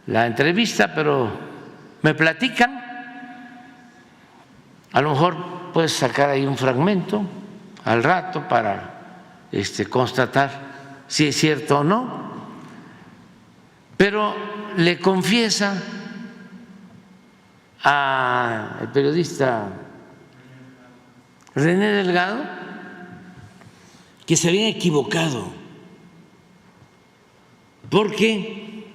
la entrevista, pero me platican. A lo mejor puedes sacar ahí un fragmento al rato para constatar si es cierto o no, pero le confiesa al periodista René Delgado que se habían equivocado, porque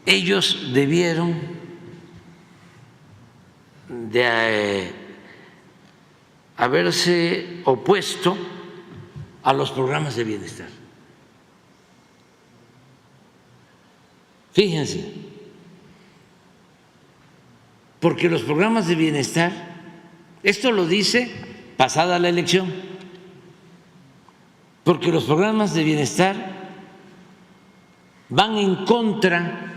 ellos debieron de haberse opuesto a los programas de bienestar. Fíjense, porque los programas de bienestar, esto lo dice pasada la elección, porque los programas de bienestar van en contra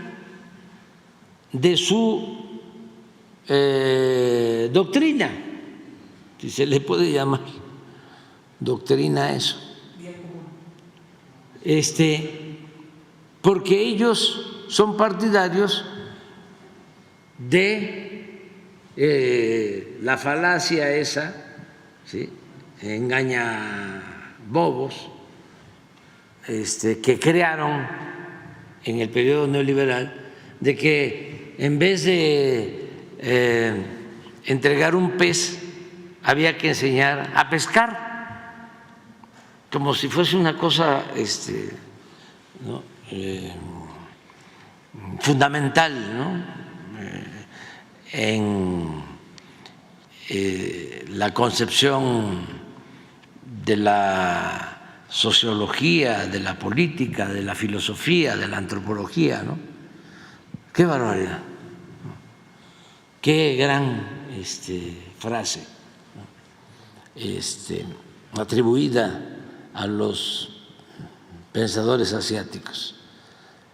de su doctrina, si se le puede llamar doctrina a eso, porque ellos son partidarios de la falacia esa, ¿sí? Engaña bobos, que crearon en el periodo neoliberal, de que en vez de entregar un pez había que enseñar a pescar, como si fuese una cosa ¿no? Fundamental, ¿no? En la concepción de la sociología, de la política, de la filosofía, de la antropología, ¿no? Qué barbaridad, qué gran frase, ¿no? Atribuida a los pensadores asiáticos.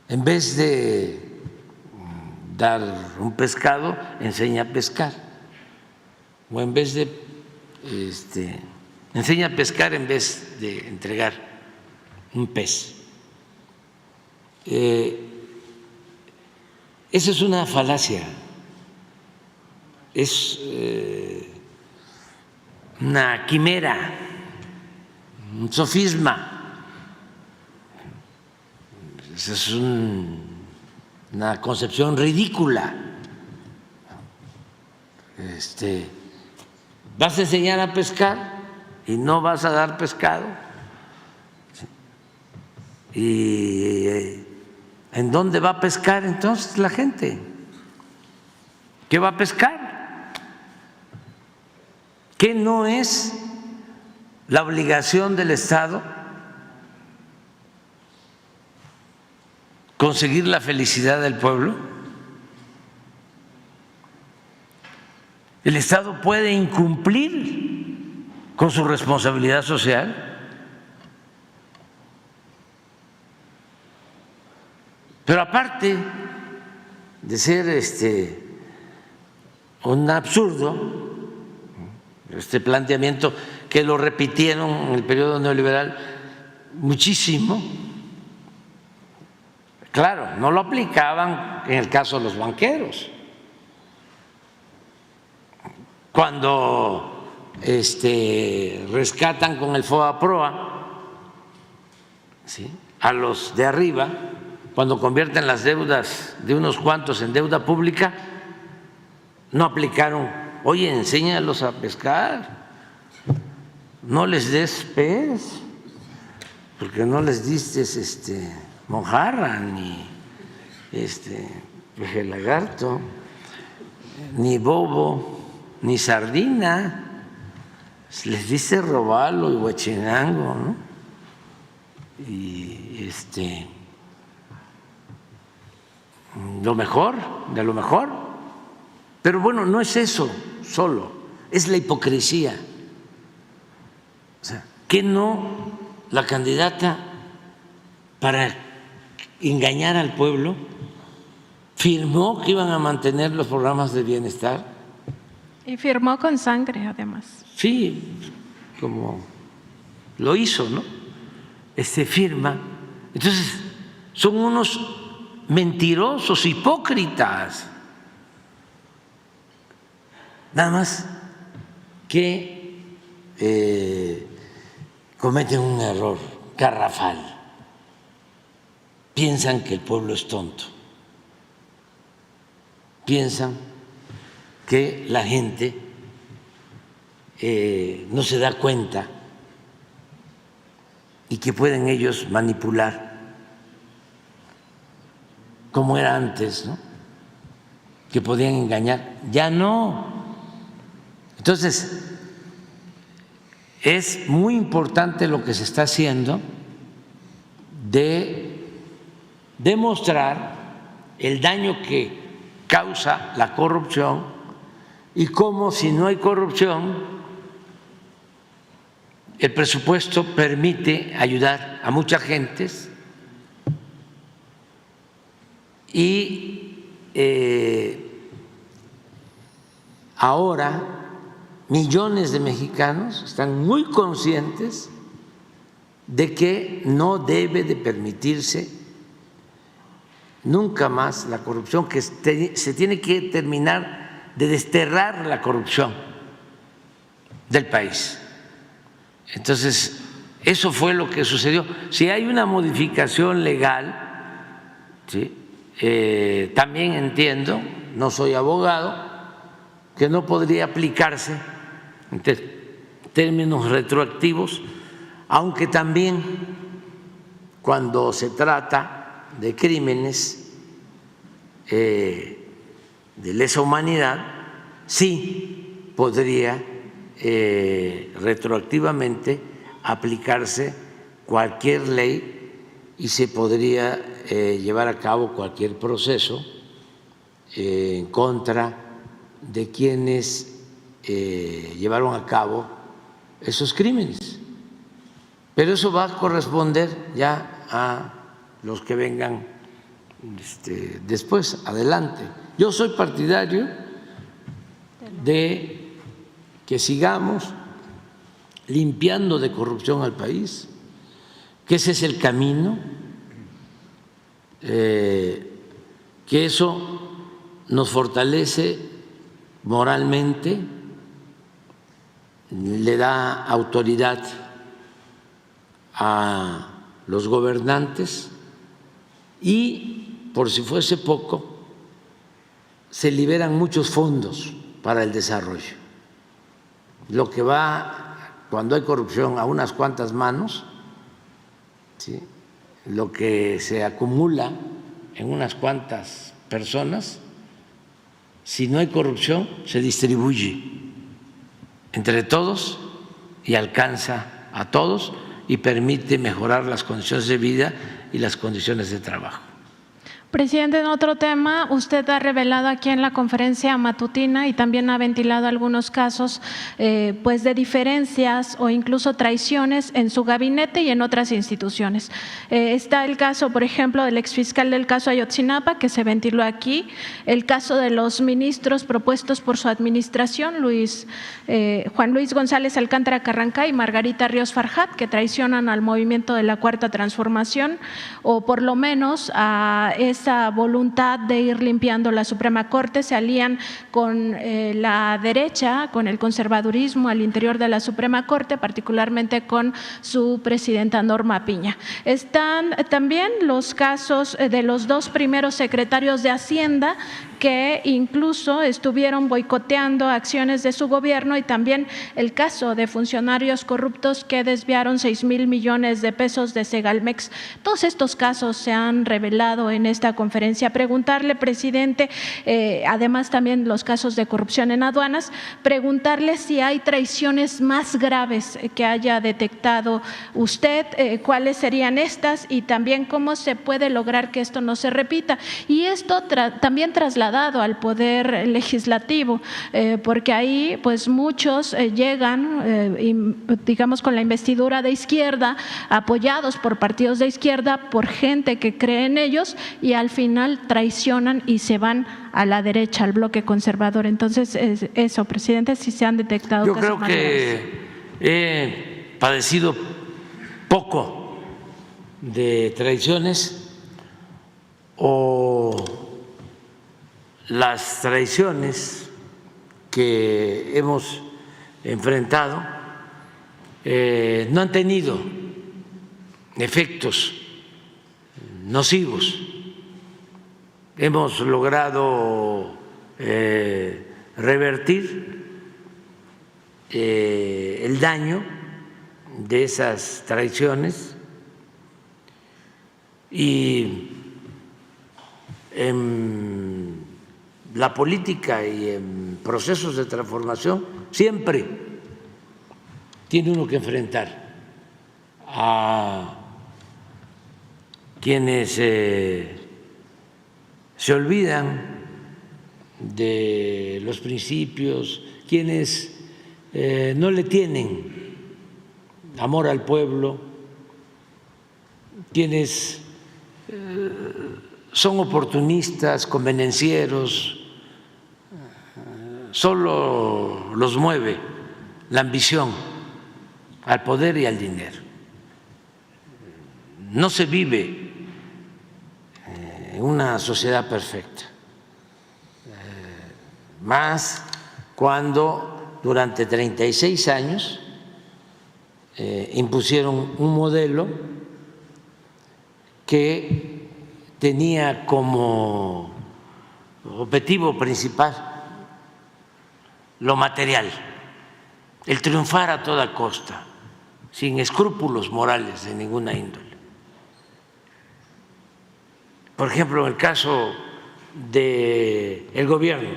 En vez de dar un pescado, enseña a pescar, o en vez de enseña a pescar en vez de entregar un pez. Esa es una falacia, es una quimera, un sofisma. Esa es una concepción ridícula. Vas a enseñar a pescar y no vas a dar pescado. ¿Y en dónde va a pescar entonces la gente? ¿Qué va a pescar? ¿Qué no es la obligación del Estado conseguir la felicidad del pueblo? El Estado puede incumplir con su responsabilidad social. Pero aparte de ser un absurdo, este planteamiento que lo repitieron en el periodo neoliberal muchísimo, claro, no lo aplicaban en el caso de los banqueros. Cuando rescatan con el FOBAPROA, ¿sí?, a los de arriba, cuando convierten las deudas de unos cuantos en deuda pública, no aplicaron, oye, enséñalos a pescar, no les des pez, porque no les diste mojarra, ni lagarto, ni bobo, ni sardina, les diste robalo y huachinango, ¿no? Y lo mejor, de lo mejor. Pero bueno, no es eso solo, es la hipocresía. O sea, que no la candidata, para engañar al pueblo, firmó que iban a mantener los programas de bienestar. Y firmó con sangre, además. Sí, como lo hizo, ¿no? Firma. Entonces, son unos mentirosos, hipócritas. Nada más que cometen un error garrafal. Piensan que el pueblo es tonto. Piensan que la gente no se da cuenta y que pueden ellos manipular como era antes, ¿no? Que podían engañar. Ya no. Entonces, es muy importante lo que se está haciendo de demostrar el daño que causa la corrupción y cómo, si no hay corrupción, el presupuesto permite ayudar a muchas gentes y ahora millones de mexicanos están muy conscientes de que no debe de permitirse nunca más la corrupción, que se tiene que terminar de desterrar la corrupción del país. Entonces, eso fue lo que sucedió. Si hay una modificación legal, ¿sí? También entiendo, no soy abogado, que no podría aplicarse en términos retroactivos, aunque también cuando se trata de crímenes de lesa humanidad, sí podría retroactivamente aplicarse cualquier ley y se podría llevar a cabo cualquier proceso en contra de quienes llevaron a cabo esos crímenes. Pero eso va a corresponder ya a los que vengan después, adelante. Yo soy partidario de que sigamos limpiando de corrupción al país, que ese es el camino, que eso nos fortalece moralmente, le da autoridad a los gobernantes y, por si fuese poco, se liberan muchos fondos para el desarrollo. Lo que va, cuando hay corrupción, a unas cuantas manos, ¿sí? Lo que se acumula en unas cuantas personas, si no hay corrupción, se distribuye entre todos y alcanza a todos y permite mejorar las condiciones de vida y las condiciones de trabajo. Presidente, en otro tema, usted ha revelado aquí en la conferencia matutina y también ha ventilado algunos casos pues de diferencias o incluso traiciones en su gabinete y en otras instituciones. Está el caso, por ejemplo, del exfiscal del caso Ayotzinapa, que se ventiló aquí, el caso de los ministros propuestos por su administración, Juan Luis González Alcántara Carrancá y Margarita Ríos Farjat, que traicionan al movimiento de la Cuarta Transformación, o por lo menos a esa voluntad de ir limpiando la Suprema Corte, se alían con la derecha, con el conservadurismo al interior de la Suprema Corte, particularmente con su presidenta Norma Piña. Están también los casos de los dos primeros secretarios de Hacienda que incluso estuvieron boicoteando acciones de su gobierno, y también el caso de funcionarios corruptos que desviaron 6,000 millones de pesos de Segalmex. Todos estos casos se han revelado en esta conferencia. Preguntarle, presidente, además también los casos de corrupción en aduanas, preguntarle si hay traiciones más graves que haya detectado usted, cuáles serían estas y también cómo se puede lograr que esto no se repita. Y esto también trasladado al Poder Legislativo, porque ahí pues muchos llegan, digamos, con la investidura de izquierda, apoyados por partidos de izquierda, por gente que cree en ellos, y al final traicionan y se van a la derecha, al bloque conservador. Entonces, eso, presidente, si se han detectado Yo casos creo más que graves. he padecido poco de traiciones o las traiciones que hemos enfrentado no han tenido efectos nocivos. Hemos logrado revertir el daño de esas traiciones y en la política y en procesos de transformación siempre tiene uno que enfrentar a quienes se olvidan de los principios, quienes no le tienen amor al pueblo, quienes son oportunistas, convenencieros, solo los mueve la ambición al poder y al dinero. No se vive en una sociedad perfecta, más cuando durante 36 años impusieron un modelo que tenía como objetivo principal lo material, el triunfar a toda costa, sin escrúpulos morales de ninguna índole. Por ejemplo, en el caso del gobierno,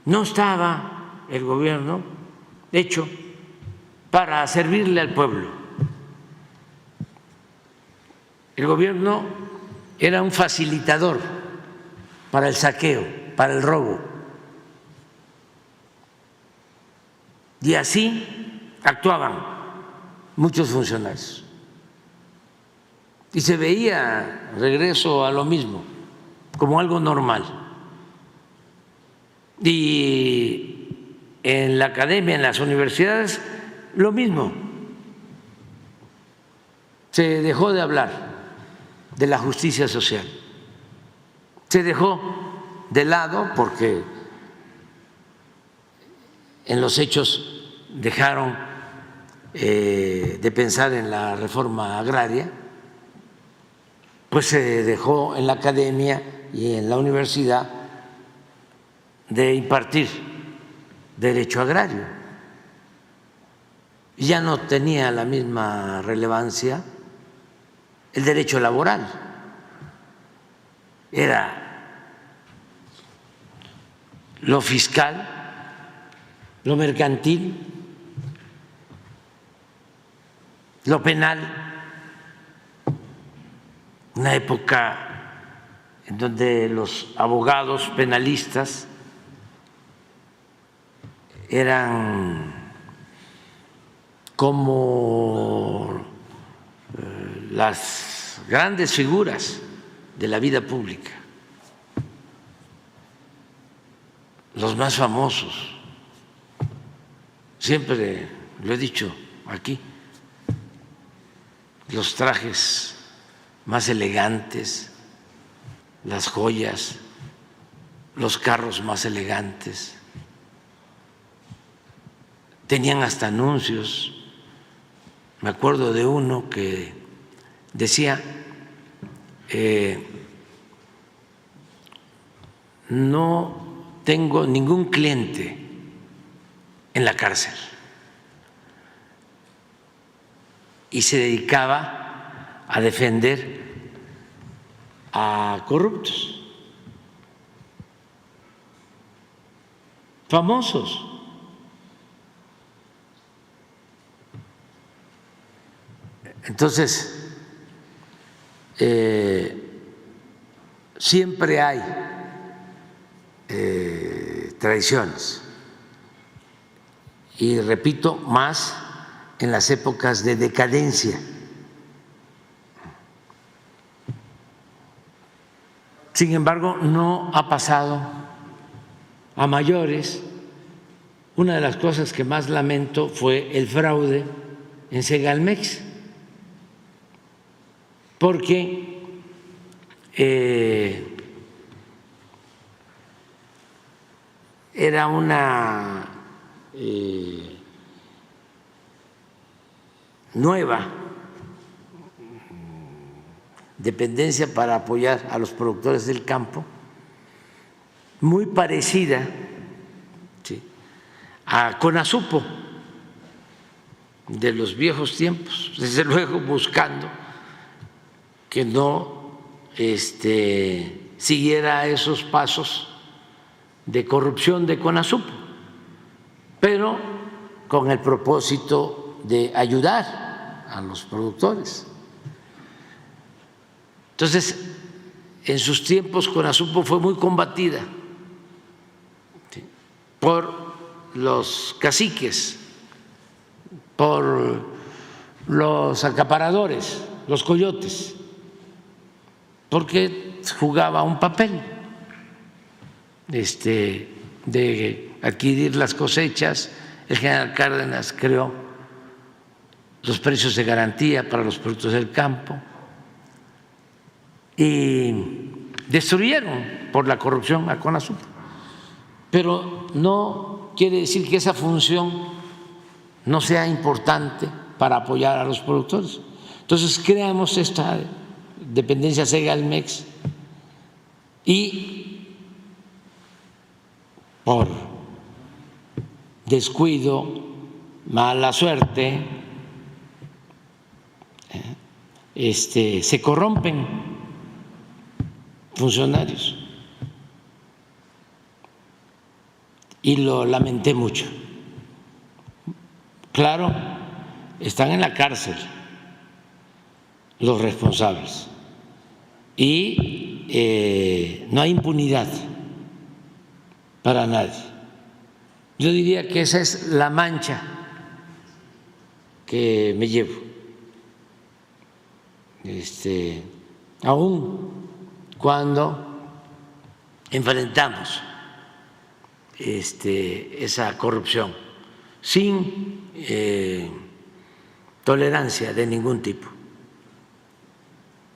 no estaba el gobierno hecho para servirle al pueblo. El gobierno era un facilitador para el saqueo, para el robo. Y así actuaban muchos funcionarios. Y se veía regreso a lo mismo, como algo normal. Y en la academia, en las universidades, lo mismo. Se dejó de hablar de la justicia social. Se dejó de lado porque en los hechos dejaron de pensar en la reforma agraria, pues se dejó en la academia y en la universidad de impartir derecho agrario. Y ya no tenía la misma relevancia el derecho laboral. Era lo fiscal, lo mercantil, lo penal. Una época en donde los abogados penalistas eran como las grandes figuras de la vida pública, los más famosos. Siempre lo he dicho aquí, los trajes más elegantes, las joyas, los carros más elegantes, tenían hasta anuncios. Me acuerdo de uno que decía, no tengo ningún cliente en la cárcel, y se dedicaba a defender a corruptos, famosos. Entonces, siempre hay traiciones, y repito, más en las épocas de decadencia. Sin embargo, no ha pasado a mayores. Una de las cosas que más lamento fue el fraude en Segalmex, porque era una nueva dependencia para apoyar a los productores del campo, muy parecida, ¿sí?, a CONASUPO de los viejos tiempos, desde luego buscando que no siguiera esos pasos de corrupción de CONASUPO, pero con el propósito de ayudar a los productores. Entonces, en sus tiempos CONASUPO fue muy combatida, ¿sí?, por los caciques, por los acaparadores, los coyotes, porque jugaba un papel de adquirir las cosechas. El general Cárdenas creó los precios de garantía para los productos del campo y destruyeron por la corrupción a CONASUPO. Pero no quiere decir que esa función no sea importante para apoyar a los productores. Entonces creamos esta dependencia Segalmex y por descuido, mala suerte, se corrompen funcionarios y lo lamenté mucho. Claro, están en la cárcel los responsables y no hay impunidad para nadie. Yo diría que esa es la mancha que me llevo. Aún cuando enfrentamos esa corrupción sin tolerancia de ningún tipo.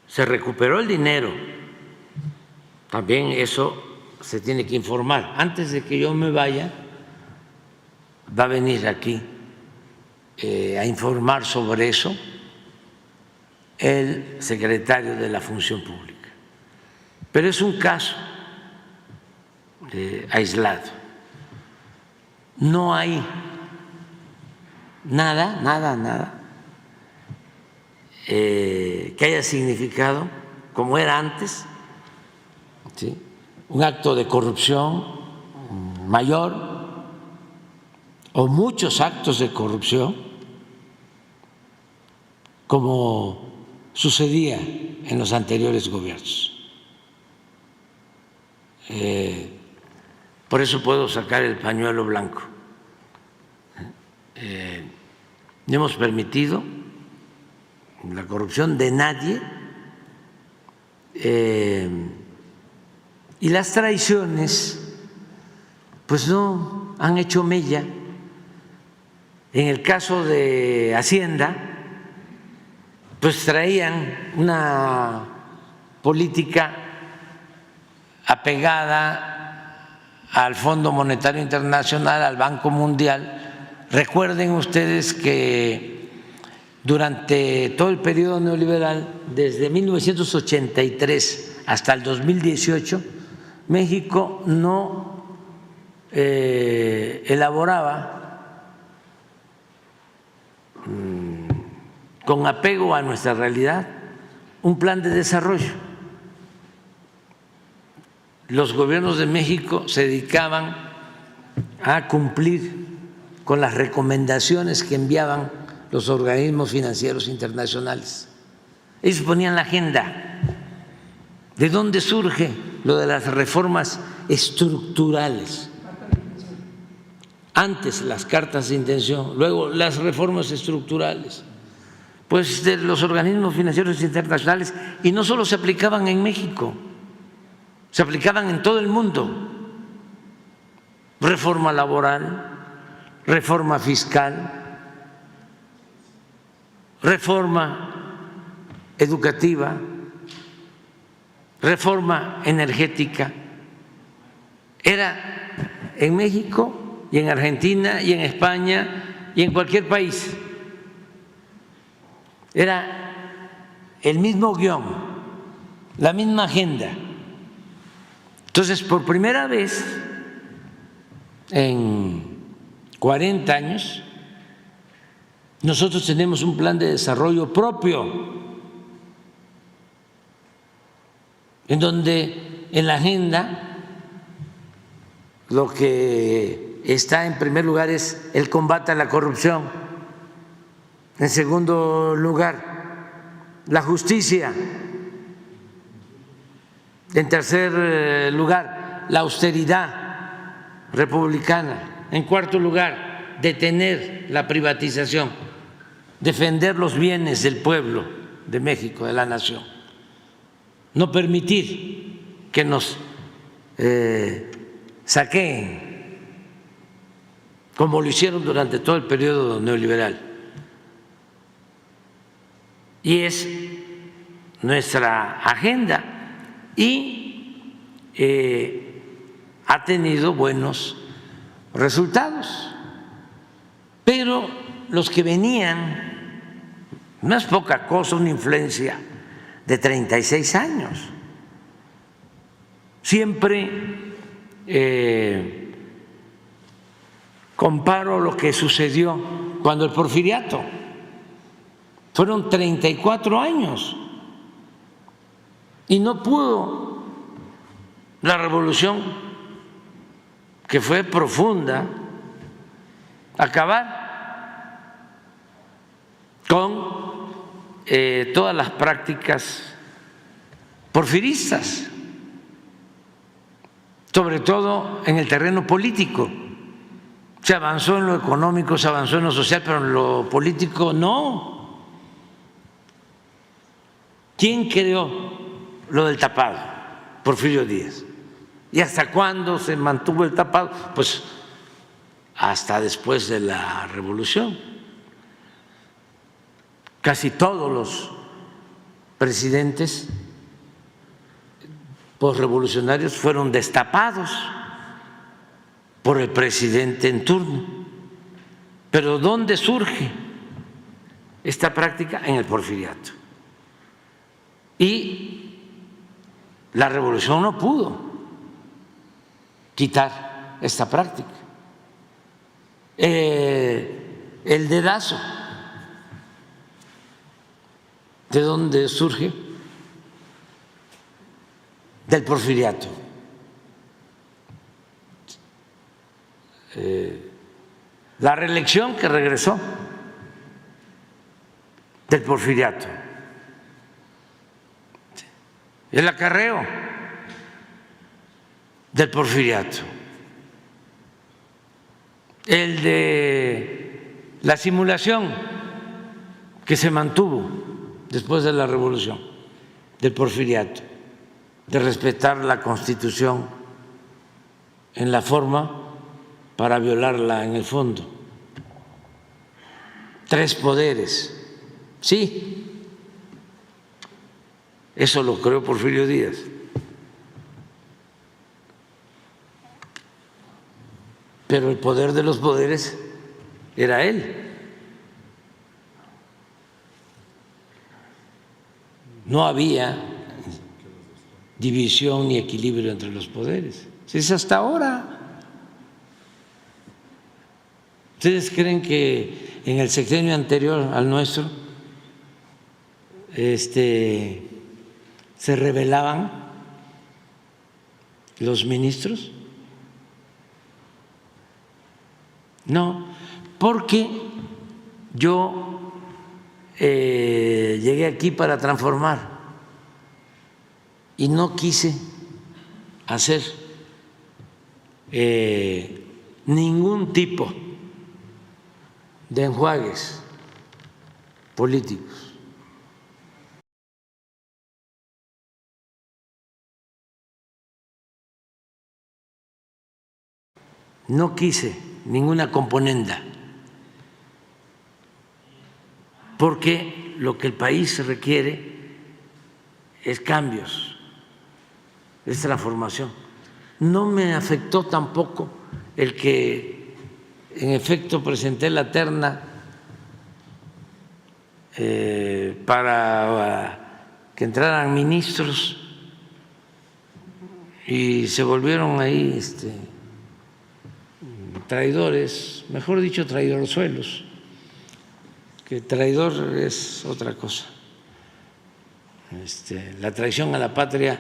Se recuperó el dinero, también eso se tiene que informar. Antes de que yo me vaya, va a venir aquí a informar sobre eso el secretario de la Función Pública. Pero es un caso aislado. No hay nada que haya significado, como era antes, ¿sí?, un acto de corrupción mayor o muchos actos de corrupción, como sucedía en los anteriores gobiernos. Por eso puedo sacar el pañuelo blanco. No hemos permitido la corrupción de nadie, y las traiciones pues no han hecho mella. En el caso de Hacienda, pues traían una política apegada al Fondo Monetario Internacional, al Banco Mundial. Recuerden ustedes que durante todo el periodo neoliberal, desde 1983 hasta el 2018, México no elaboraba con apego a nuestra realidad un plan de desarrollo. Los gobiernos de México se dedicaban a cumplir con las recomendaciones que enviaban los organismos financieros internacionales. Ellos ponían la agenda. ¿De dónde surge lo de las reformas estructurales? Antes las cartas de intención, luego las reformas estructurales, pues de los organismos financieros internacionales, y no solo se aplicaban en México, se aplicaban en todo el mundo. Reforma laboral, reforma fiscal, reforma educativa, reforma energética. Era en México y en Argentina y en España y en cualquier país. Era el mismo guión, la misma agenda. Entonces, por primera vez en 40 años, nosotros tenemos un plan de desarrollo propio, en donde en la agenda lo que está en primer lugar es el combate a la corrupción, en segundo lugar la justicia, en tercer lugar la austeridad republicana, en cuarto lugar detener la privatización, defender los bienes del pueblo de México, de la nación, no permitir que nos saqueen como lo hicieron durante todo el periodo neoliberal. Y es nuestra agenda y ha tenido buenos resultados, pero los que venían, no es poca cosa una influencia de 36 años. Siempre comparo lo que sucedió cuando el Porfiriato, fueron 34 años y no pudo la revolución, que fue profunda, acabar con todas las prácticas porfiristas, sobre todo en el terreno político. Se avanzó en lo económico, se avanzó en lo social, pero en lo político no. ¿Quién creó lo del tapado? Porfirio Díaz. ¿Y hasta cuándo se mantuvo el tapado? Pues hasta después de la revolución. Casi todos los presidentes posrevolucionarios fueron destapados por el presidente en turno. Pero ¿dónde surge esta práctica? En el Porfiriato. Y la revolución no pudo quitar esta práctica. El dedazo, ¿de dónde surge? Del Porfiriato. La reelección que regresó del Porfiriato. El acarreo del Porfiriato, el de la simulación que se mantuvo después de la revolución del Porfiriato, de respetar la Constitución en la forma para violarla en el fondo. 3 poderes, sí. Eso lo creó Porfirio Díaz. Pero el poder de los poderes era él. No había división ni equilibrio entre los poderes. Es hasta ahora. ¿Ustedes creen que en el sexenio anterior al nuestro se rebelaban los ministros? No, porque yo llegué aquí para transformar y no quise hacer ningún tipo de enjuagues políticos. No quise ninguna componenda, porque lo que el país requiere es cambios es transformación. No me afectó tampoco el que en efecto presenté la terna para que entraran ministros y se volvieron ahí traidores, mejor dicho, traidorzuelos, que traidor es otra cosa. La traición a la patria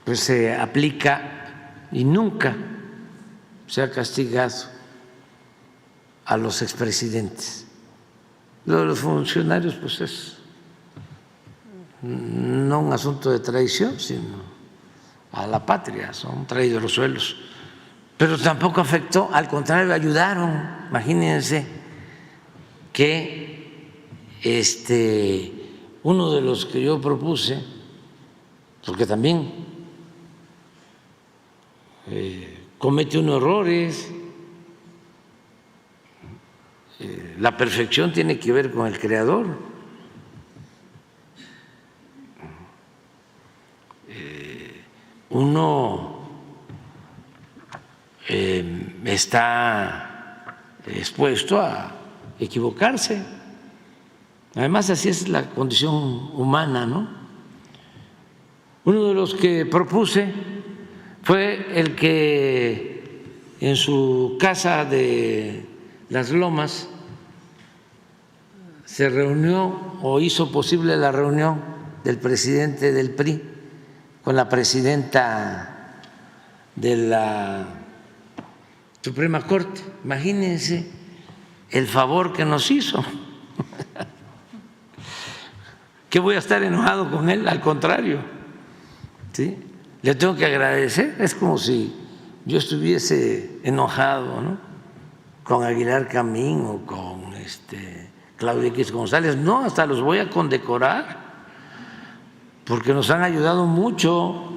pues se aplica y nunca se ha castigado a los expresidentes. Lo de los funcionarios pues es no un asunto de traición, sino a la patria, son traidorzuelos. Pero tampoco afectó, al contrario, ayudaron. Imagínense que uno de los que yo propuse, porque también comete unos errores, la perfección tiene que ver con el Creador. Uno está expuesto a equivocarse. Además, así es la condición humana, ¿no? Uno de los que propuse fue el que en su casa de Las Lomas se reunió o hizo posible la reunión del presidente del PRI con la presidenta de la Suprema Corte. Imagínense el favor que nos hizo. ¿Qué voy a estar enojado con él? Al contrario, ¿sí? Le tengo que agradecer. Es como si yo estuviese enojado, ¿no?, con Aguilar Camín o con Claudio X González. No, hasta los voy a condecorar porque nos han ayudado mucho.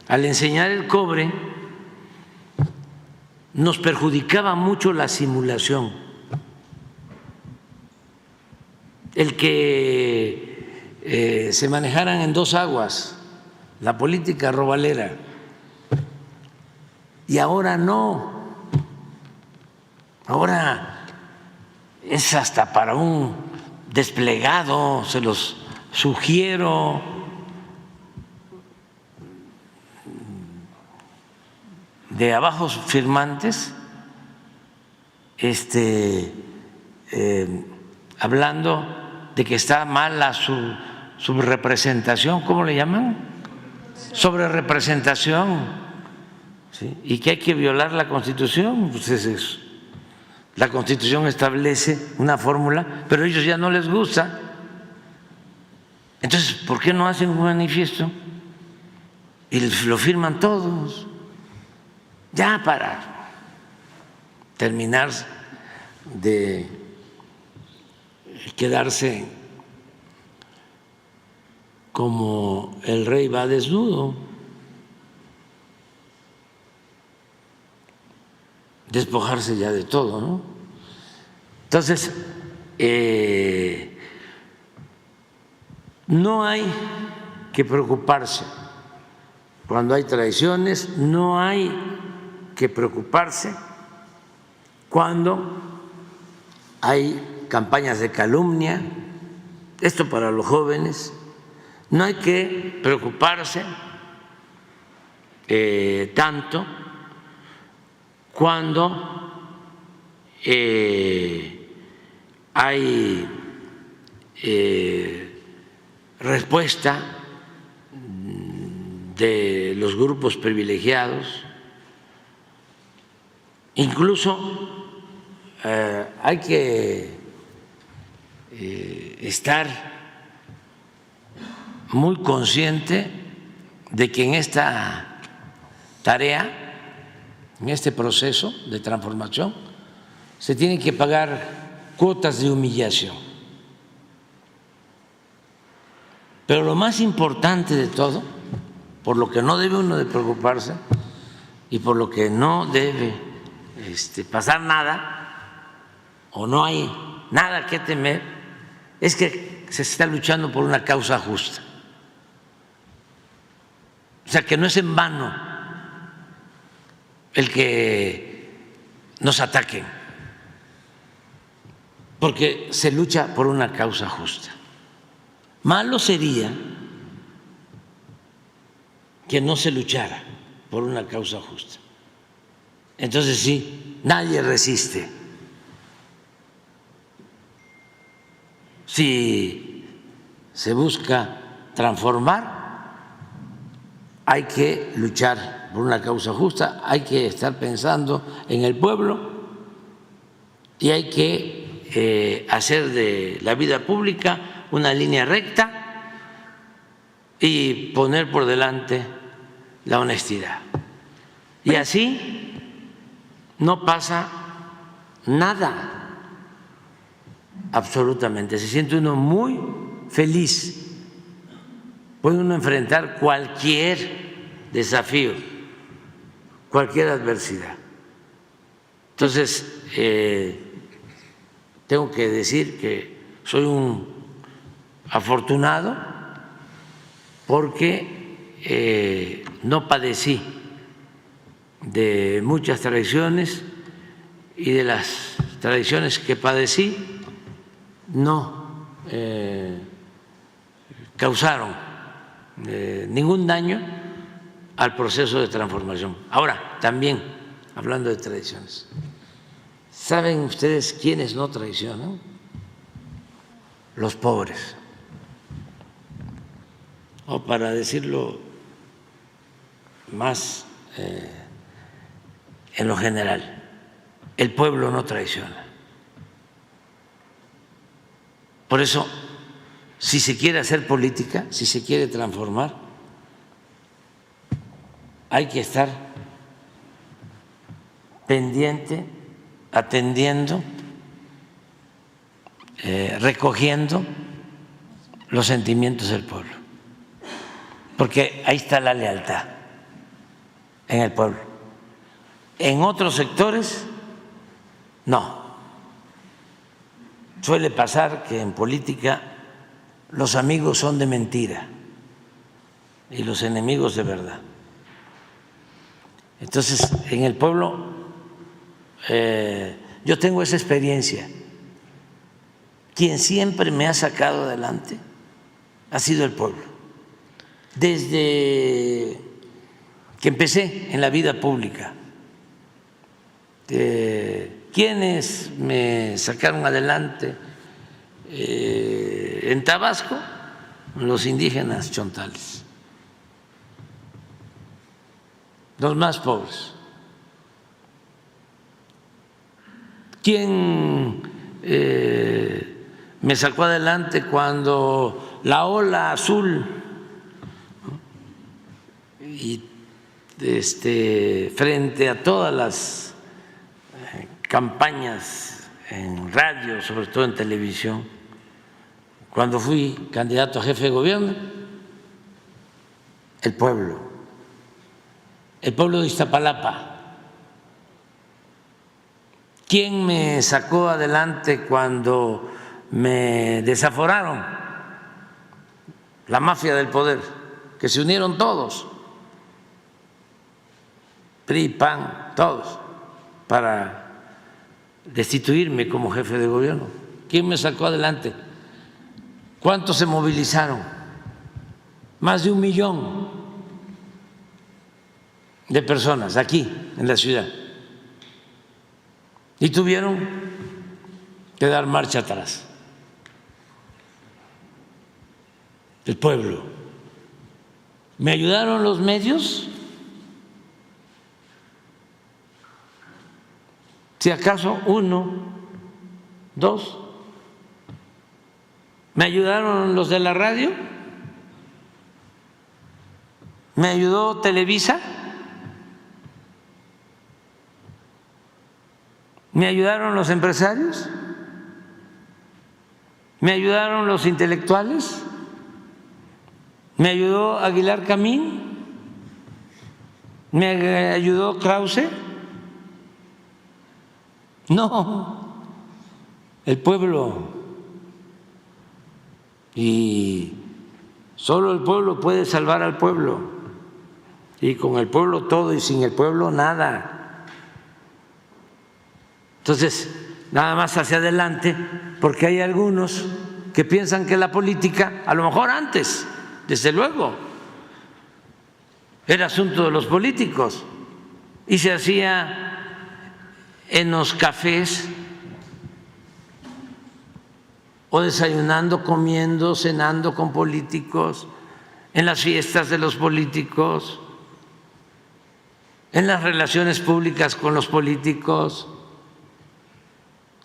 Al enseñar el cobre nos perjudicaba mucho la simulación, el que se manejaran en dos aguas, la política robalera, y ahora no, ahora es hasta para un desplegado, se los sugiero. De abajos firmantes, hablando de que está mala su subrepresentación, ¿cómo le llaman? Sobrerepresentación, ¿sí? Y que hay que violar la Constitución. Pues es eso. La Constitución establece una fórmula, pero a ellos ya no les gusta. Entonces, ¿por qué no hacen un manifiesto y lo firman todos? Ya para terminar de quedarse como el rey va desnudo, despojarse ya de todo, ¿no? Entonces, no hay que preocuparse cuando hay traiciones, no hay que preocuparse cuando hay campañas de calumnia. Esto para los jóvenes. No hay que preocuparse tanto cuando hay respuesta de los grupos privilegiados. Incluso hay que estar muy consciente de que en esta tarea, en este proceso de transformación, se tienen que pagar cuotas de humillación. Pero lo más importante de todo, por lo que no debe uno de preocuparse y por lo que no debe pasar nada o no hay nada que temer, es que se está luchando por una causa justa. O sea, que no es en vano el que nos ataquen, porque se lucha por una causa justa. Malo sería que no se luchara por una causa justa. Entonces sí, nadie resiste. Si se busca transformar, hay que luchar por una causa justa, hay que estar pensando en el pueblo y hay que hacer de la vida pública una línea recta y poner por delante la honestidad. Y así no pasa nada. Absolutamente, se siente uno muy feliz, puede uno enfrentar cualquier desafío, cualquier adversidad. Entonces, tengo que decir que soy un afortunado porque no padecí de muchas traiciones y de las traiciones que padecí no causaron ningún daño al proceso de transformación. Ahora, también, hablando de traiciones, ¿saben ustedes quiénes no traicionan? Los pobres. O para decirlo más en lo general, el pueblo no traiciona. Por eso, si se quiere hacer política, si se quiere transformar, hay que estar pendiente, atendiendo, recogiendo los sentimientos del pueblo, porque ahí está la lealtad en el pueblo. En otros sectores, no. Suele pasar que en política los amigos son de mentira y los enemigos de verdad. Entonces, en el pueblo yo tengo esa experiencia. Quien siempre me ha sacado adelante ha sido el pueblo. Desde que empecé en la vida pública, ¿quiénes me sacaron adelante en Tabasco? Los indígenas chontales, los más pobres. ¿Quién me sacó adelante cuando la ola azul y frente a todas las campañas en radio, sobre todo en televisión, cuando fui candidato a jefe de gobierno? El pueblo de Iztapalapa. ¿Quién me sacó adelante cuando me desaforaron? La mafia del poder, que se unieron todos, PRI, PAN, todos, para destituirme como jefe de gobierno. ¿Quién me sacó adelante? ¿Cuántos se movilizaron? Más de 1 millón de personas aquí en la ciudad. Y tuvieron que dar marcha atrás. El pueblo. ¿Me ayudaron los medios? Si acaso 1, 2. ¿Me ayudaron los de la radio? ¿Me ayudó Televisa? ¿Me ayudaron los empresarios? ¿Me ayudaron los intelectuales? ¿Me ayudó Aguilar Camín? ¿Me ayudó Krause? No, el pueblo y solo el pueblo puede salvar al pueblo, y con el pueblo todo y sin el pueblo nada. Entonces, nada más hacia adelante, porque hay algunos que piensan que la política, a lo mejor antes, desde luego, era asunto de los políticos y se hacía en los cafés o desayunando, comiendo, cenando con políticos, en las fiestas de los políticos, en las relaciones públicas con los políticos,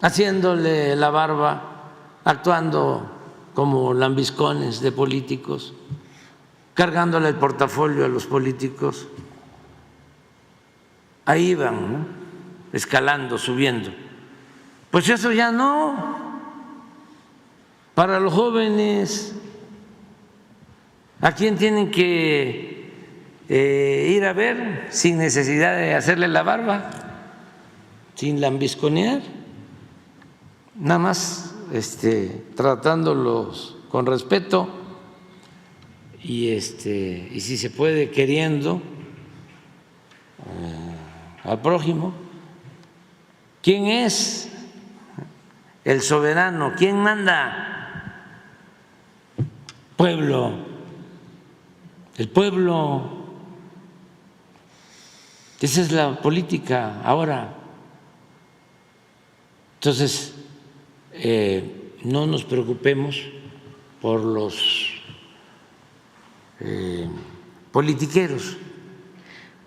haciéndole la barba, actuando como lambiscones de políticos, cargándole el portafolio a los políticos. Ahí van, ¿no?, escalando, subiendo. Pues eso ya no. Para los jóvenes, ¿a quién tienen que ir a ver sin necesidad de hacerle la barba, sin lambisconear? Nada más tratándolos con respeto y si se puede queriendo al prójimo. ¿Quién es el soberano? ¿Quién manda? Pueblo, el pueblo. Esa es la política ahora. Entonces, no nos preocupemos por los politiqueros.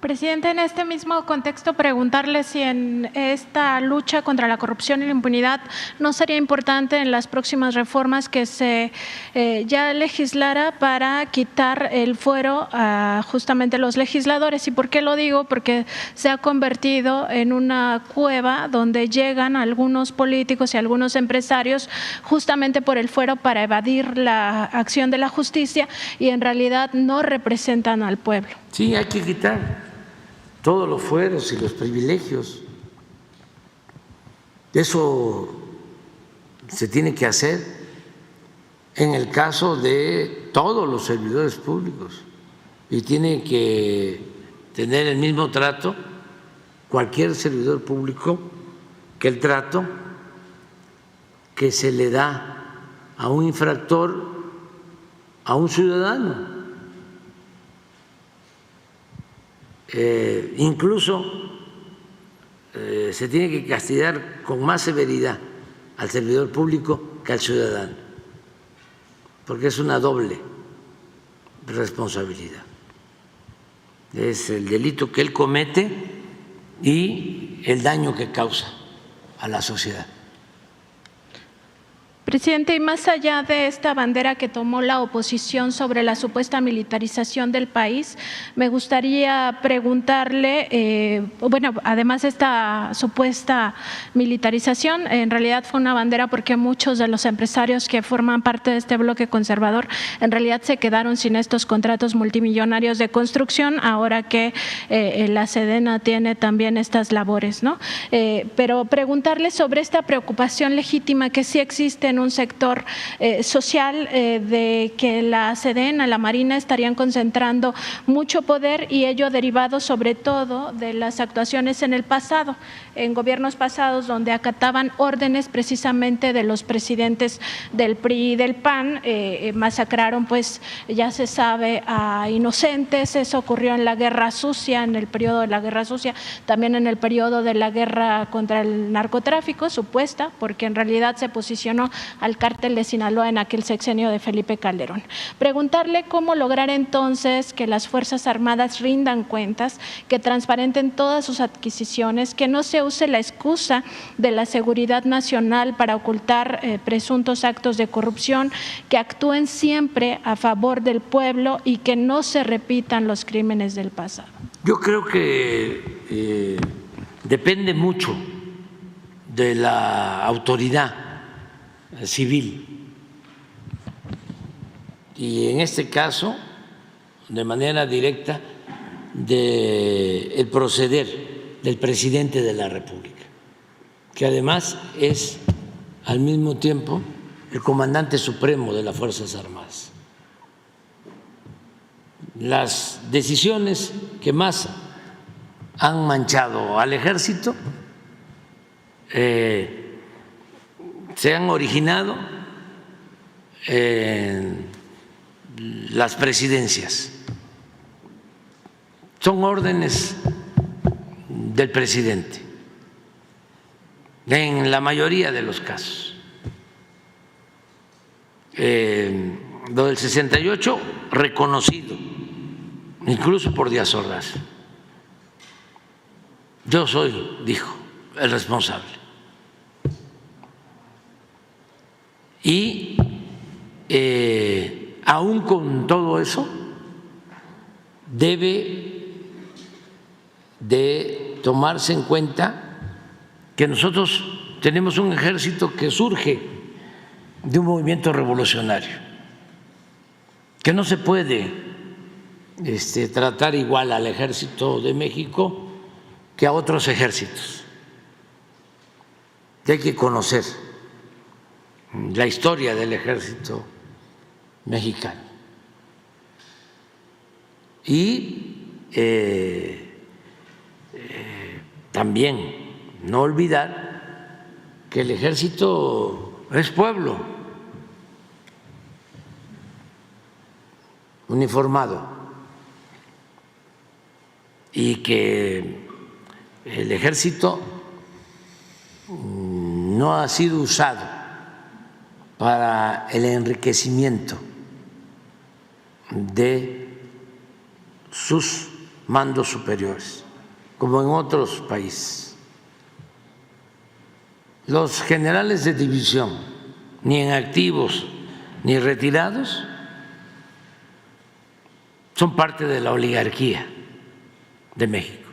Presidente, en este mismo contexto, preguntarle si en esta lucha contra la corrupción y la impunidad no sería importante en las próximas reformas que se ya legislara para quitar el fuero a justamente los legisladores. ¿Y por qué lo digo? Porque se ha convertido en una cueva donde llegan algunos políticos y algunos empresarios justamente por el fuero para evadir la acción de la justicia y en realidad no representan al pueblo. Sí, hay que quitar todos los fueros y los privilegios. Eso se tiene que hacer en el caso de todos los servidores públicos y tiene que tener el mismo trato cualquier servidor público que el trato que se le da a un infractor, a un ciudadano. Incluso se tiene que castigar con más severidad al servidor público que al ciudadano, porque es una doble responsabilidad. Es el delito que él comete y el daño que causa a la sociedad. Presidente, y más allá de esta bandera que tomó la oposición sobre la supuesta militarización del país, me gustaría preguntarle, además de esta supuesta militarización, en realidad fue una bandera porque muchos de los empresarios que forman parte de este bloque conservador en realidad se quedaron sin estos contratos multimillonarios de construcción, ahora que la Sedena tiene también estas labores, ¿no? Pero preguntarle sobre esta preocupación legítima que sí existe en un sector social de que la Sedena, la Marina estarían concentrando mucho poder y ello derivado sobre todo de las actuaciones en el pasado, en gobiernos pasados donde acataban órdenes precisamente de los presidentes del PRI y del PAN, masacraron, pues ya se sabe, a inocentes. Eso ocurrió en la Guerra Sucia, en el periodo de la Guerra Sucia, también en el periodo de la guerra contra el narcotráfico, supuesta, porque en realidad se posicionó al cártel de Sinaloa en aquel sexenio de Felipe Calderón. Preguntarle cómo lograr entonces que las Fuerzas Armadas rindan cuentas, que transparenten todas sus adquisiciones, que no se use la excusa de la seguridad nacional para ocultar presuntos actos de corrupción, que actúen siempre a favor del pueblo y que no se repitan los crímenes del pasado. Yo creo que depende mucho de la autoridad civil y en este caso de manera directa del proceder del presidente de la República, que además es al mismo tiempo el comandante supremo de las Fuerzas Armadas. Las decisiones que más han manchado al ejército se han originado en las presidencias. Son órdenes del presidente, en la mayoría de los casos. Lo del 68, reconocido, incluso por Díaz Ordaz. Yo soy, dijo, el responsable. Y aún con todo eso, debe de tomarse en cuenta que nosotros tenemos un ejército que surge de un movimiento revolucionario, que no se puede tratar igual al ejército de México que a otros ejércitos. Hay que conocer la historia del ejército mexicano y también no olvidar que el ejército es pueblo uniformado y que el ejército no ha sido usado para el enriquecimiento de sus mandos superiores, como en otros países. Los generales de división, ni en activos ni retirados, son parte de la oligarquía de México.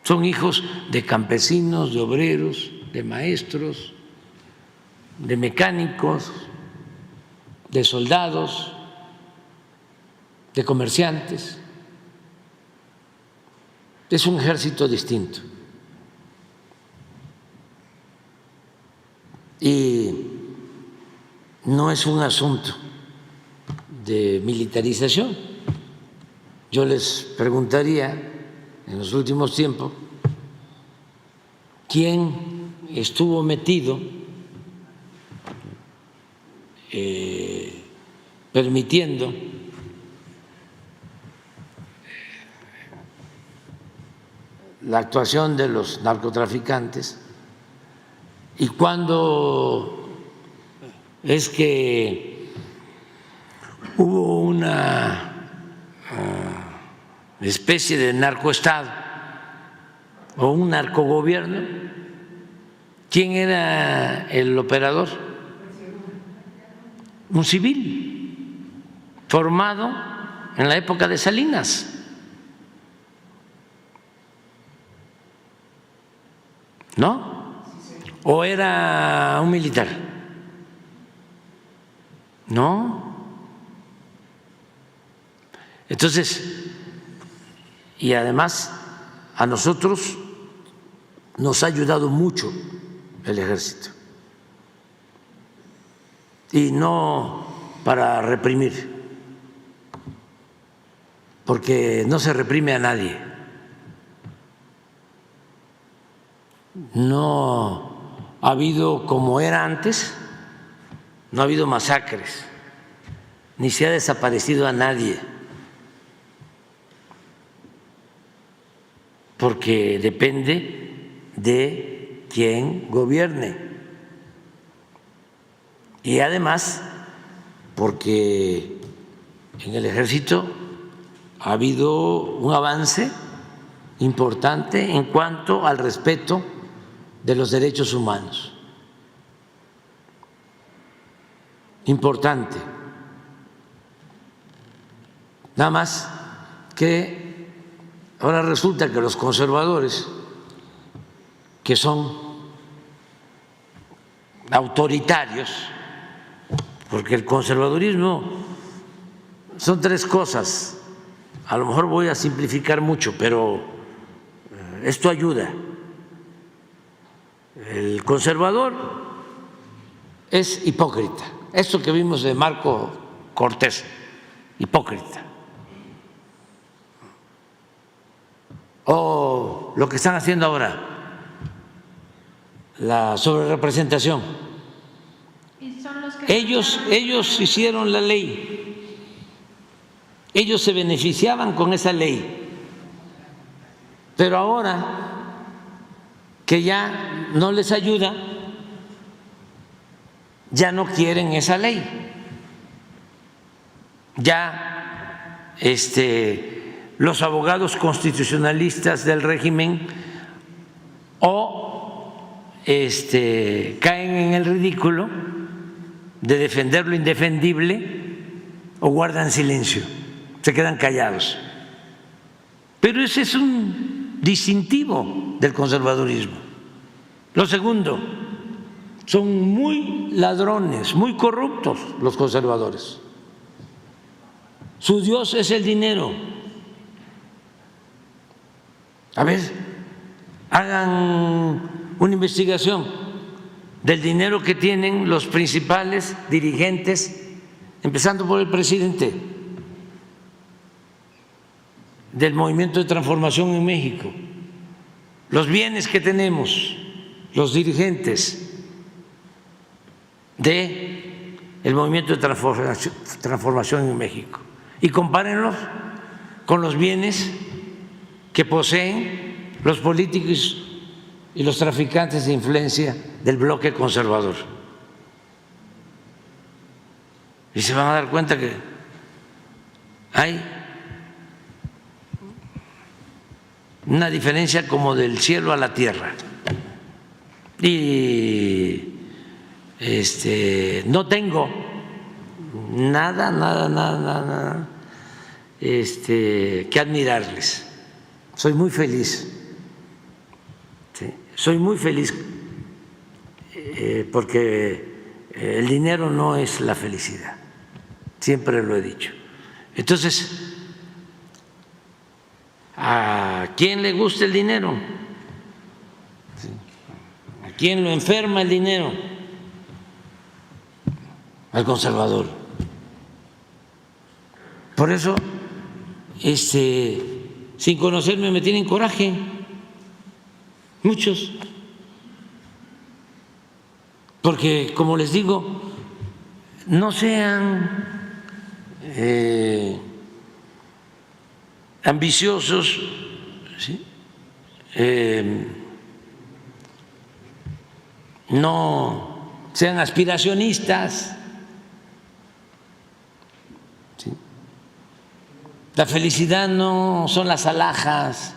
Son hijos de campesinos, de obreros, de maestros, de mecánicos, de soldados, de comerciantes. Es un ejército distinto. Y no es un asunto de militarización. Yo les preguntaría en los últimos tiempos quién estuvo metido permitiendo la actuación de los narcotraficantes y cuándo es que hubo una especie de narcoestado o un narcogobierno. ¿Quién era el operador? Un civil formado en la época de Salinas. ¿No? ¿O era un militar? No. Entonces, y además a nosotros nos ha ayudado mucho el ejército, y no para reprimir, porque no se reprime a nadie. No ha habido, como era antes, no ha habido masacres, ni se ha desaparecido a nadie, porque depende de quién gobierne. Y además, porque en el ejército ha habido un avance importante en cuanto al respeto de los derechos humanos. Importante. Nada más que ahora resulta que los conservadores, que son autoritarios, porque el conservadurismo son tres cosas, a lo mejor voy a simplificar mucho, pero esto ayuda. El conservador es hipócrita. Esto que vimos de Marco Cortés, hipócrita. O lo que están haciendo ahora, la sobrerepresentación. Ellos hicieron la ley, ellos se beneficiaban con esa ley, pero ahora que ya no les ayuda, ya no quieren esa ley. Ya los abogados constitucionalistas del régimen o caen en el ridículo de defender lo indefendible o guardan silencio, se quedan callados. Pero ese es un distintivo del conservadurismo. Lo segundo, son muy ladrones, muy corruptos los conservadores. Su Dios es el dinero. A ver, hagan una investigación del dinero que tienen los principales dirigentes, empezando por el presidente del Movimiento de Transformación en México, los bienes que tenemos los dirigentes del Movimiento de Transformación en México, y compárenlos con los bienes que poseen los políticos y los traficantes de influencia del bloque conservador. Y se van a dar cuenta que hay una diferencia como del cielo a la tierra. Y no tengo nada que admirarles. Soy muy feliz. ¿Sí? Soy muy feliz porque el dinero no es la felicidad, siempre lo he dicho. Entonces, ¿a quién le gusta el dinero? ¿Sí? ¿A quién lo enferma el dinero? Al conservador. Por eso, sin conocerme me tienen coraje. Muchos, porque como les digo, no sean ambiciosos, ¿sí? No sean aspiracionistas, ¿sí? La felicidad no son las alhajas,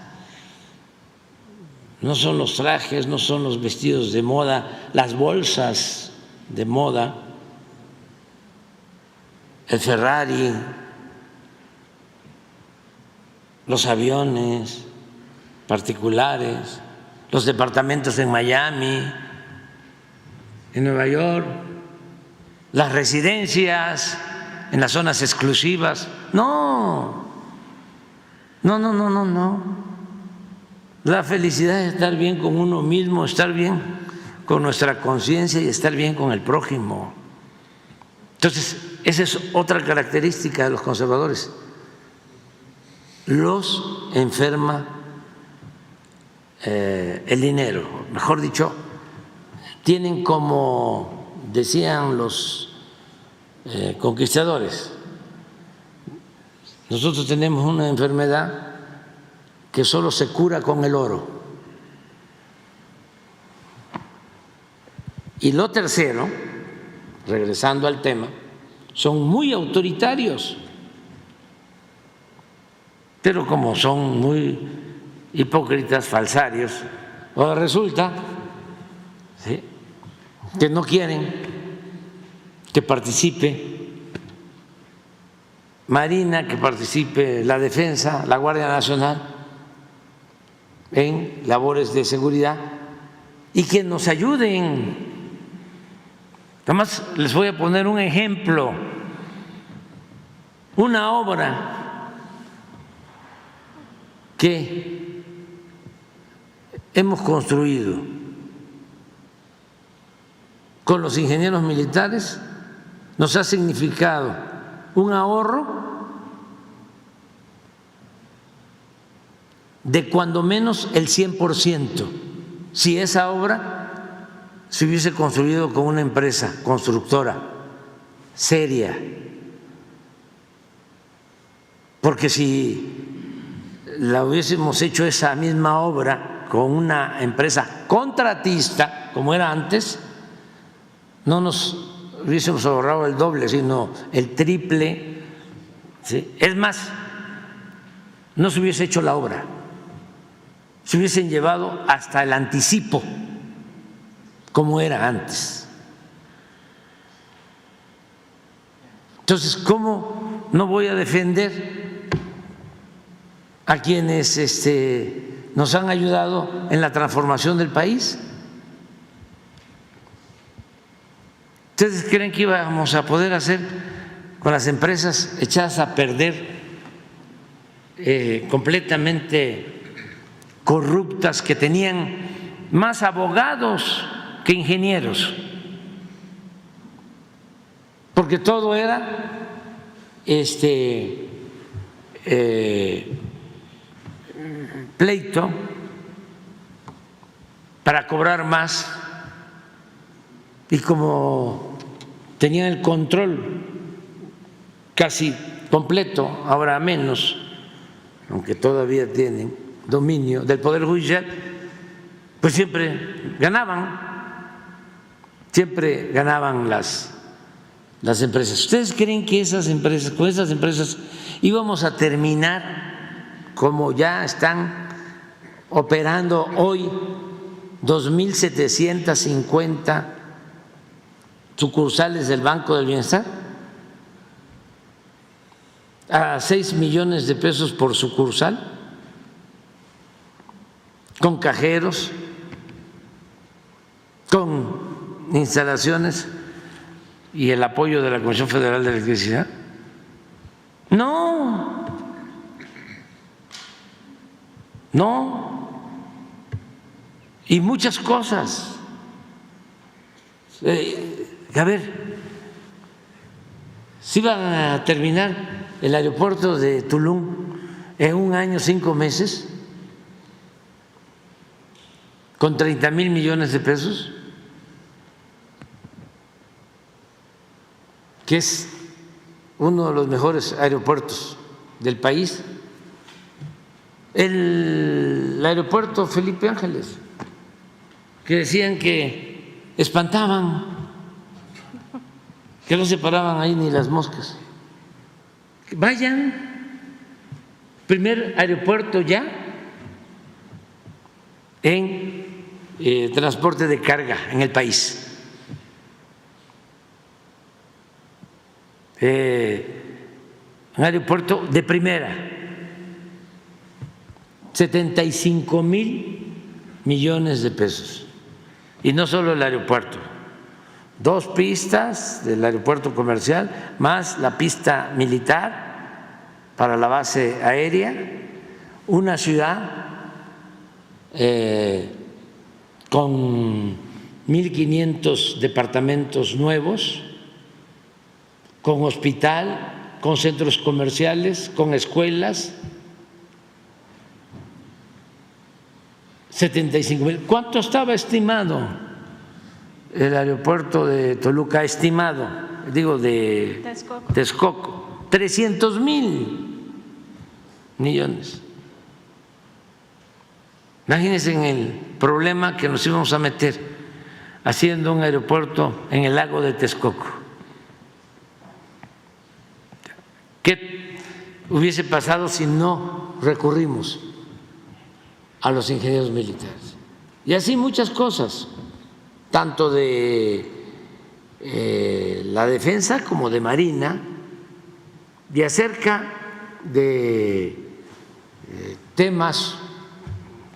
no son los trajes, no son los vestidos de moda, las bolsas de moda, el Ferrari, los aviones particulares, los departamentos en Miami, en Nueva York, las residencias en las zonas exclusivas. No. La felicidad es estar bien con uno mismo, estar bien con nuestra conciencia y estar bien con el prójimo. Entonces, esa es otra característica de los conservadores. Los enferma el dinero, mejor dicho, tienen, como decían los conquistadores, nosotros tenemos una enfermedad que solo se cura con el oro. Y lo tercero, regresando al tema, son muy autoritarios, pero como son muy hipócritas, falsarios, ahora resulta, ¿sí?, que no quieren que participe Marina, que participe la Defensa, la Guardia Nacional en labores de seguridad y que nos ayuden. Además, les voy a poner un ejemplo, una obra que hemos construido con los ingenieros militares nos ha significado un ahorro de cuando menos el 100%, si esa obra se hubiese construido con una empresa constructora seria. Porque si la hubiésemos hecho esa misma obra con una empresa contratista, como era antes, no nos hubiésemos ahorrado el doble, sino el triple, ¿sí? Es más, no se hubiese hecho la obra, se hubiesen llevado hasta el anticipo, como era antes. Entonces, ¿cómo no voy a defender a quienes nos han ayudado en la transformación del país? ¿Ustedes creen que íbamos a poder hacer con las empresas echadas a perder, completamente corruptas, que tenían más abogados que ingenieros? Porque todo era pleito para cobrar más, y como tenían el control casi completo, ahora menos, aunque todavía tienen dominio del Poder Judicial, pues siempre ganaban las empresas. ¿Ustedes creen que con esas empresas íbamos a terminar como ya están operando hoy 2.750 sucursales del Banco del Bienestar? A 6 millones de pesos por sucursal, con cajeros, con instalaciones y el apoyo de la Comisión Federal de Electricidad. No, y muchas cosas. A ver, si van a terminar el aeropuerto de Tulum en 1 año 5 meses con 30,000 millones de pesos, que es uno de los mejores aeropuertos del país. El aeropuerto Felipe Ángeles, que decían que espantaban, que no se paraban ahí ni las moscas. Vayan, primer aeropuerto ya en transporte de carga en el país. Un aeropuerto de primera, 75,000 millones de pesos. Y no solo el aeropuerto, 2 pistas del aeropuerto comercial, más la pista militar para la base aérea, una ciudad con 1.500 departamentos nuevos, con hospital, con centros comerciales, con escuelas. 75,000. ¿Cuánto estaba estimado el aeropuerto de Toluca? Estimado, digo, de Texcoco, 300,000 millones. Imagínense en el problema que nos íbamos a meter haciendo un aeropuerto en el lago de Texcoco. ¿Qué hubiese pasado si no recurrimos a los ingenieros militares? Y así muchas cosas, tanto de la defensa como de Marina, y acerca de temas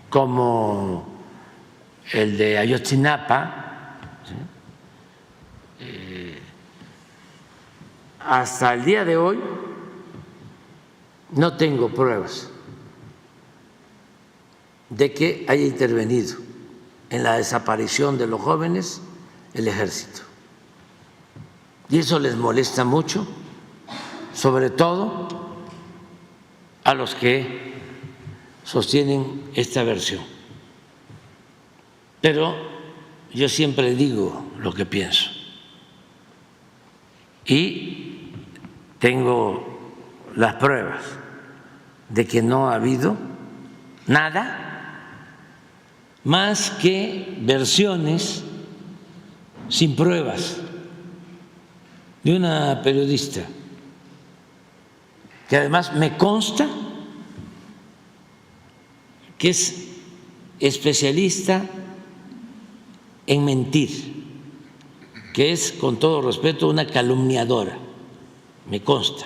como el de Ayotzinapa, ¿sí? Hasta el día de hoy no tengo pruebas de que haya intervenido en la desaparición de los jóvenes el ejército. Y eso les molesta mucho, sobre todo a los que sostienen esta versión. Pero yo siempre digo lo que pienso y tengo las pruebas de que no ha habido nada más que versiones sin pruebas de una periodista que además me consta que es especialista en mentir, que es, con todo respeto, una calumniadora, me consta,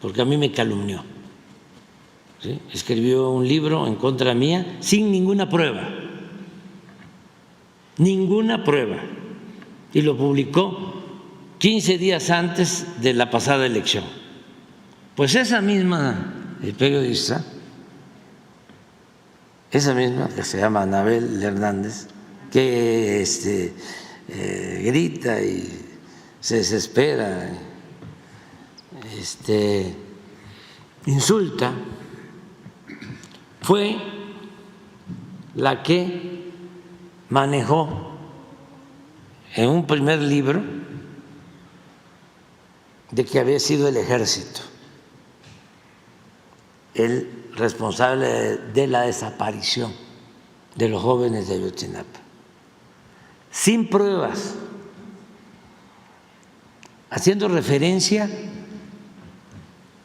porque a mí me calumnió, ¿sí? Escribió un libro en contra mía sin ninguna prueba, y lo publicó 15 días antes de la pasada elección. Pues esa misma periodista, esa misma que se llama Anabel Hernández, que grita y se desespera, insulta, fue la que manejó en un primer libro de que había sido el ejército el responsable de la desaparición de los jóvenes de Ayotzinapa, sin pruebas, haciendo referencia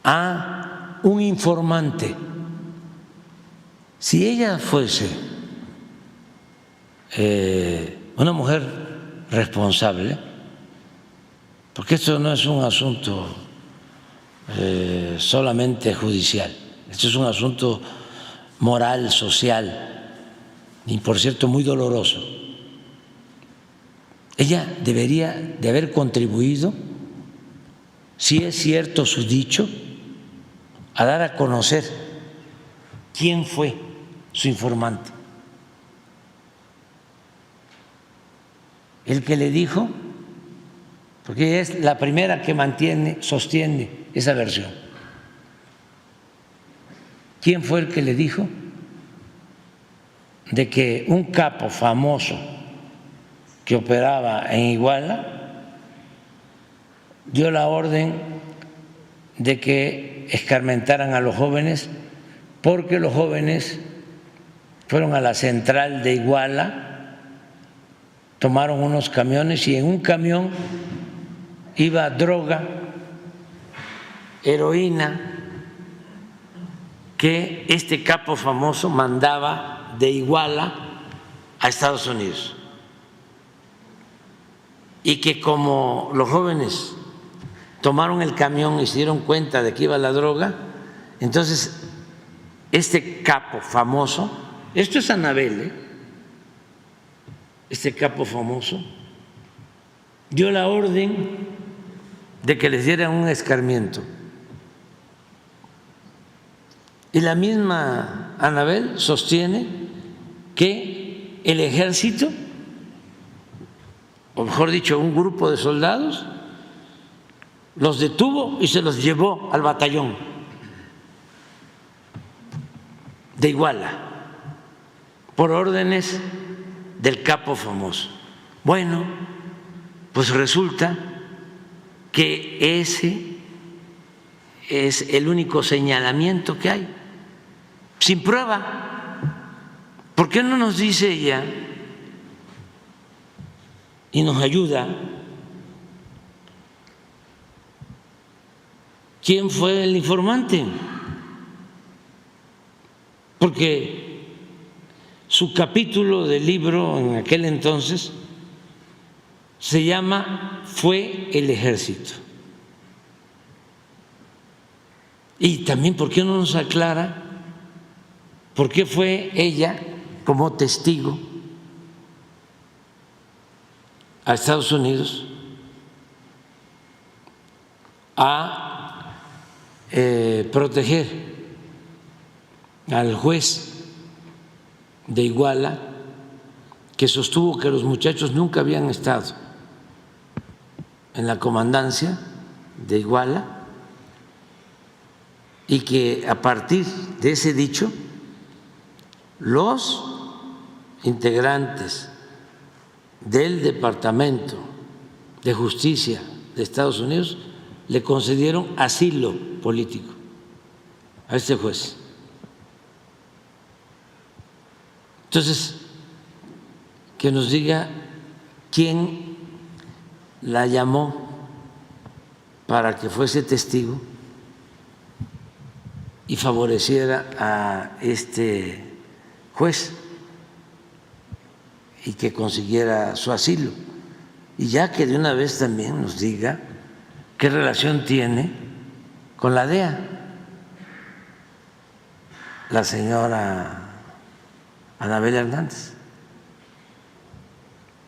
a un informante. Si ella fuese una mujer responsable, porque esto no es un asunto solamente judicial, esto es un asunto moral, social y, por cierto, muy doloroso. Ella debería de haber contribuido, si es cierto su dicho, a dar a conocer quién fue su informante. El que le dijo, porque ella es la primera que sostiene esa versión. ¿Quién fue el que le dijo de que un capo famoso que operaba en Iguala dio la orden de que escarmentaran a los jóvenes porque los jóvenes fueron a la central de Iguala, tomaron unos camiones y en un camión iba droga, heroína, que este capo famoso mandaba de Iguala a Estados Unidos, y que como los jóvenes tomaron el camión y se dieron cuenta de que iba la droga, entonces este capo famoso, esto es Anabel, este capo famoso dio la orden de que les dieran un escarmiento. Y la misma Anabel sostiene que el ejército, o mejor dicho, un grupo de soldados, los detuvo y se los llevó al batallón de Iguala por órdenes del capo famoso. Bueno, pues resulta que ese es el único señalamiento que hay, sin prueba. ¿Por qué no nos dice ella y nos ayuda quién fue el informante? Porque su capítulo del libro en aquel entonces se llama Fue el ejército. Y también, ¿por qué no nos aclara por qué fue ella como testigo a Estados Unidos a proteger al juez de Iguala, que sostuvo que los muchachos nunca habían estado en la comandancia de Iguala y que a partir de ese dicho los integrantes del Departamento de Justicia de Estados Unidos le concedieron asilo político a este juez. Entonces, que nos diga quién la llamó para que fuese testigo y favoreciera a este juez y que consiguiera su asilo. Y ya que de una vez también nos diga qué relación tiene con la DEA la señora Anabel Hernández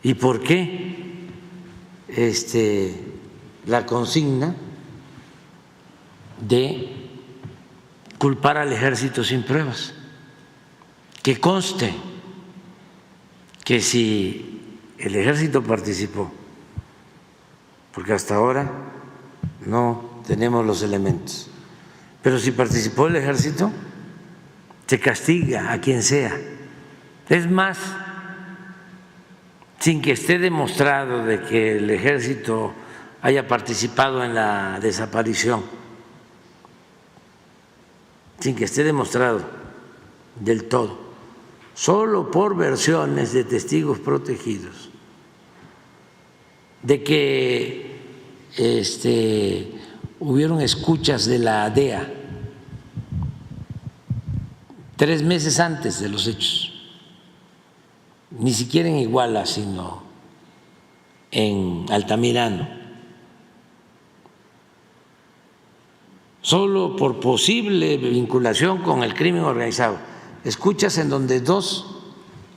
y por qué la consigna de culpar al ejército sin pruebas. Que conste que si el ejército participó, porque hasta ahora no tenemos los elementos, pero si participó el ejército, se castiga a quien sea. Es más, sin que esté demostrado de que el ejército haya participado en la desaparición, sin que esté demostrado del todo, solo por versiones de testigos protegidos, de que hubieron escuchas de la DEA 3 meses antes de los hechos, ni siquiera en Iguala, sino en Altamirano, solo por posible vinculación con el crimen organizado. Escuchas en donde 2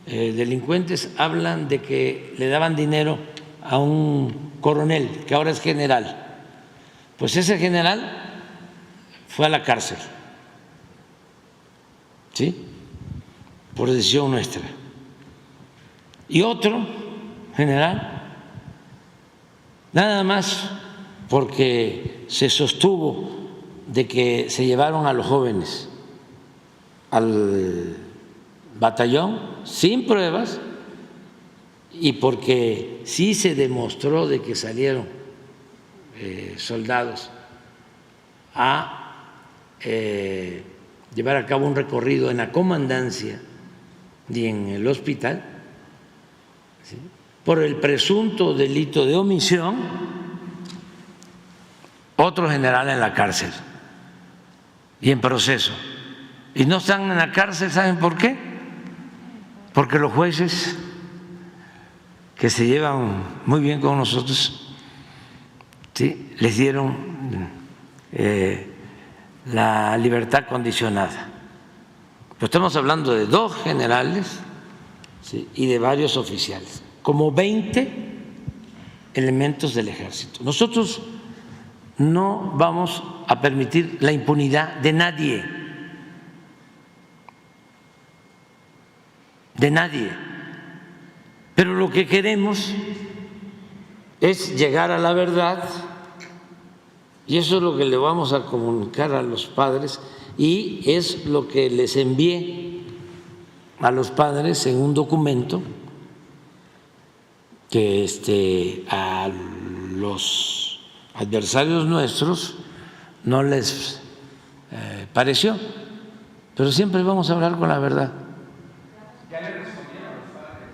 delincuentes hablan de que le daban dinero a un coronel que ahora es general. Pues ese general fue a la cárcel, ¿sí? Por decisión nuestra. Y otro general, nada más porque se sostuvo de que se llevaron a los jóvenes al batallón sin pruebas y porque sí se demostró de que salieron soldados a llevar a cabo un recorrido en la comandancia y en el hospital, ¿sí?, por el presunto delito de omisión, otro general en la cárcel y en proceso. Y no están en la cárcel, ¿saben por qué? Porque los jueces que se llevan muy bien con nosotros, ¿sí?, les dieron la libertad condicionada. Pero estamos hablando de 2 generales, ¿sí?, y de varios oficiales, como 20 elementos del ejército. Nosotros no vamos a permitir la impunidad de nadie, pero lo que queremos es llegar a la verdad y eso es lo que le vamos a comunicar a los padres y es lo que les envié a los padres en un documento que a los adversarios nuestros no les pareció, pero siempre vamos a hablar con la verdad. ¿Ya le respondieron a los padres,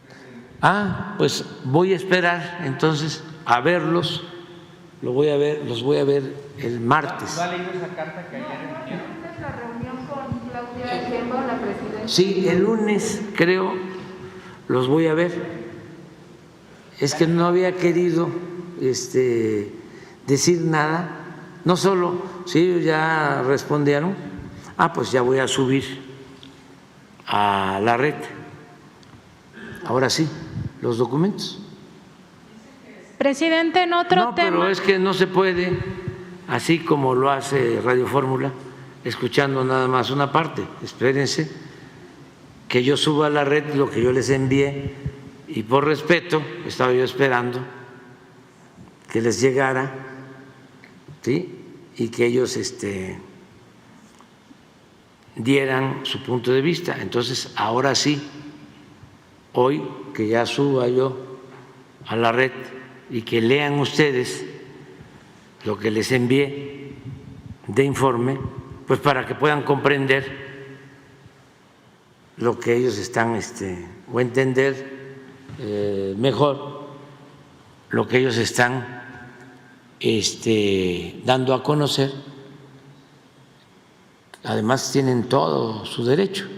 presidente? Pues voy a esperar entonces a verlos, los voy a ver el martes. ¿No ha leído esa carta que ayer emitieron? ¿Es la reunión con Claudia Sheinbaum, la presidenta? Sí, el lunes creo los voy a ver. Es que no había querido decir nada, no solo si ellos ya respondieron, pues ya voy a subir a la red, ahora sí, los documentos. Presidente, en otro tema. No, pero es que no se puede, así como lo hace Radio Fórmula, escuchando nada más una parte. Espérense que yo suba a la red lo que yo les envié y por respeto estaba yo esperando que les llegara, ¿sí? Y que ellos dieran su punto de vista. Entonces, ahora sí, hoy que ya suba yo a la red y que lean ustedes lo que les envié de informe, pues para que puedan comprender lo que ellos están o entender mejor lo que ellos están dando a conocer. Además tienen todo su derecho.